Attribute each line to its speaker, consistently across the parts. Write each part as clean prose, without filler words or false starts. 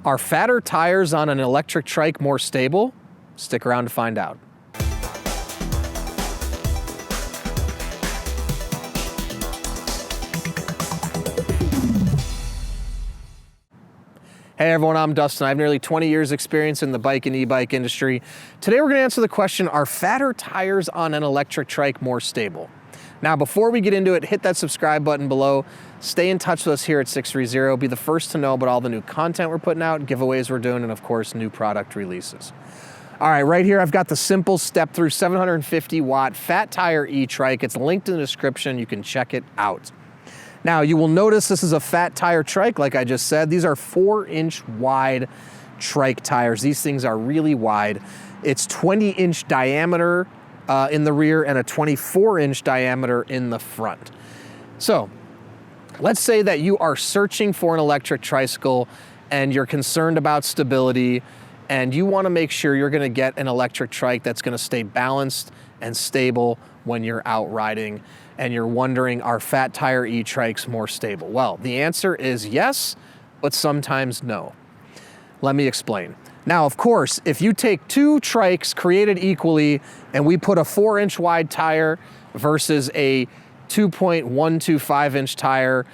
Speaker 1: Are fatter tires on an electric trike more stable? Stick around to find out. Hey everyone, I'm Dustin. I have nearly 20 years experience in the bike and e-bike industry. Today we're gonna answer the question, are fatter tires on an electric trike more stable? Now, before we get into it, hit that subscribe button below. Stay in touch with us here at 630. Be the first to know about all the new content we're putting out, giveaways we're doing, and of course, new product releases. All right, right here, I've got the simple step-through 750 watt fat tire e-trike. It's linked in the description. You can check it out. Now, you will notice this is a fat tire trike, like I just said. These are 4-inch wide trike tires. These things are really wide. It's 20-inch diameter in the rear and a 24-inch diameter in the front. So, let's say that you are searching for an electric tricycle and you're concerned about stability and you want to make sure you're going to get an electric trike that's going to stay balanced and stable when you're out riding, and you're wondering, are fat tire e-trikes more stable? Well, the answer is yes, but sometimes no. Let me explain. Now, of course, if you take two trikes created equally and we put a 4-inch wide tire versus a 2.125-inch tire,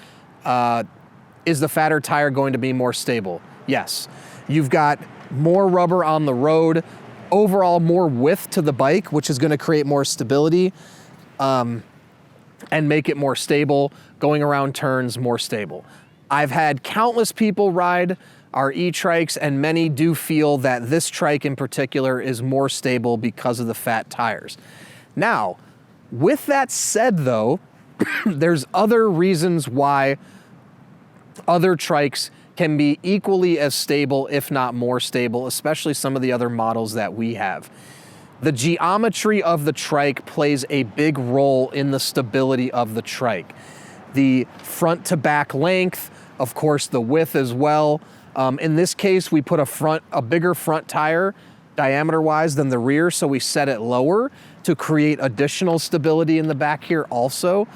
Speaker 1: is the fatter tire going to be more stable? Yes. You've got more rubber on the road, overall more width to the bike, which is going to create more stability and make it more stable, going around turns more stable. I've had countless people ride our e-trikes, and many do feel that this trike in particular is more stable because of the fat tires. Now, with that said though, there's other reasons why other trikes can be equally as stable, if not more stable, especially some of the other models that we have. The geometry of the trike plays a big role in the stability of the trike. The front to back length, of course, the width as well. In this case, we put a bigger front tire diameter-wise than the rear, so we set it lower to create additional stability in the back here also.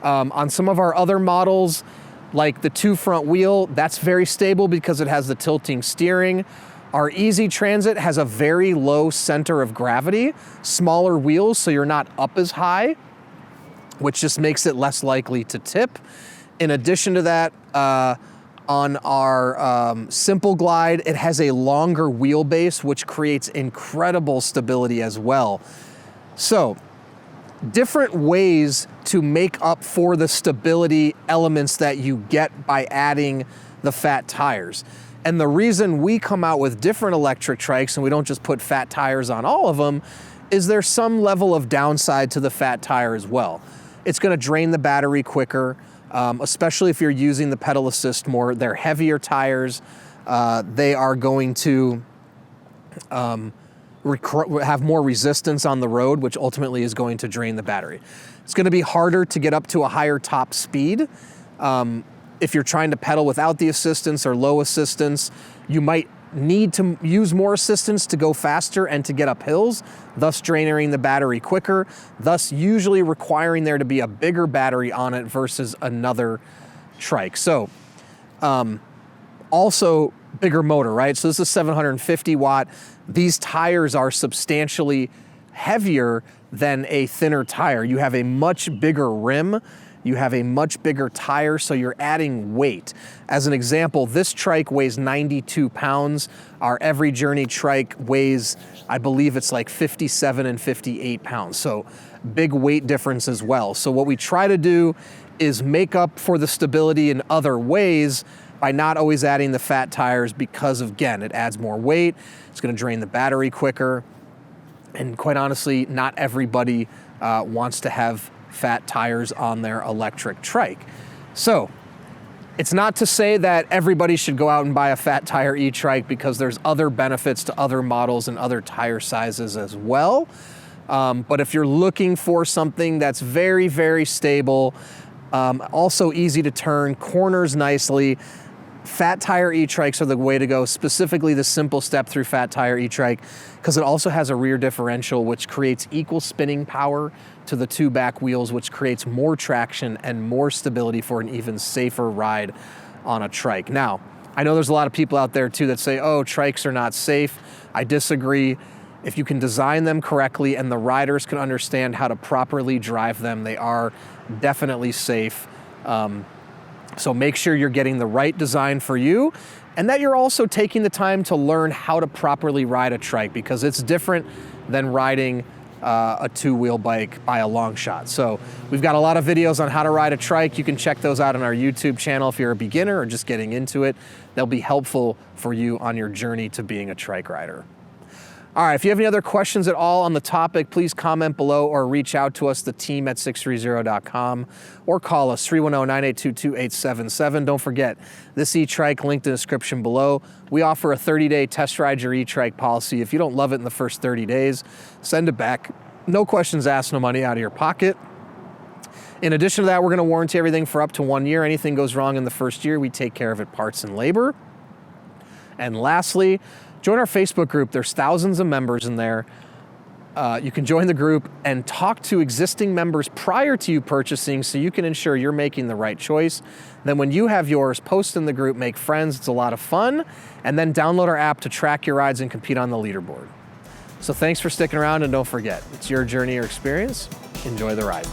Speaker 1: On some of our other models, like the 2 front wheel, that's very stable because it has the tilting steering. Our Easy Transit has a very low center of gravity, smaller wheels, so you're not up as high, which just makes it less likely to tip. In addition to that, on our Simple Glide, it has a longer wheelbase, which creates incredible stability as well. So, different ways to make up for the stability elements that you get by adding the fat tires. And the reason we come out with different electric trikes and we don't just put fat tires on all of them is there's some level of downside to the fat tire as well. It's going to drain the battery quicker, especially if you're using the pedal assist more. They're heavier tires. They are going to have more resistance on the road, which ultimately is going to drain the battery. It's going to be harder to get up to a higher top speed. If you're trying to pedal without the assistance or low assistance, you might need to use more assistance to go faster and to get up hills, thus draining the battery quicker, thus usually requiring there to be a bigger battery on it versus another trike. So, also bigger motor, right? So this is 750 watt. These tires are substantially heavier than a thinner tire. You have a much bigger rim. You have a much bigger tire, so you're adding weight. As an example, this trike weighs 92 pounds. Our Every Journey trike weighs, I believe it's like 57 and 58 pounds. So big weight difference as well. So what we try to do is make up for the stability in other ways by not always adding the fat tires because, again, it adds more weight. It's gonna drain the battery quicker. And quite honestly, not everybody wants to have fat tires on their electric trike. So it's not to say that everybody should go out and buy a fat tire e-trike, because there's other benefits to other models and other tire sizes as well. But if you're looking for something that's very, very stable, also easy to turn, corners nicely, fat tire e-trikes are the way to go, specifically the simple step-through fat tire e-trike, because it also has a rear differential which creates equal spinning power to the 2 back wheels, which creates more traction and more stability for an even safer ride on a trike. Now, I know there's a lot of people out there too that say, oh, trikes are not safe. I disagree. If you can design them correctly and the riders can understand how to properly drive them, they are definitely safe. So make sure you're getting the right design for you, and that you're also taking the time to learn how to properly ride a trike, because it's different than riding a two-wheel bike by a long shot. So we've got a lot of videos on how to ride a trike. You can check those out on our YouTube channel if you're a beginner or just getting into it. They'll be helpful for you on your journey to being a trike rider. All right, if you have any other questions at all on the topic, please comment below or reach out to us, the team at sixthreezero.com, or call us 310-982-2877. Don't forget, this e-trike linked in the description below. We offer a 30-day test ride your e-trike policy. If you don't love it in the first 30 days, send it back. No questions asked, no money out of your pocket. In addition to that, we're going to warranty everything for up to 1 year. Anything goes wrong in the first year, we take care of it, parts and labor. And lastly, join our Facebook group. There's thousands of members in there. You can join the group and talk to existing members prior to you purchasing, so you can ensure you're making the right choice. Then when you have yours, post in the group, make friends. It's a lot of fun. And then download our app to track your rides and compete on the leaderboard. So thanks for sticking around, and don't forget, it's your journey or experience. Enjoy the ride.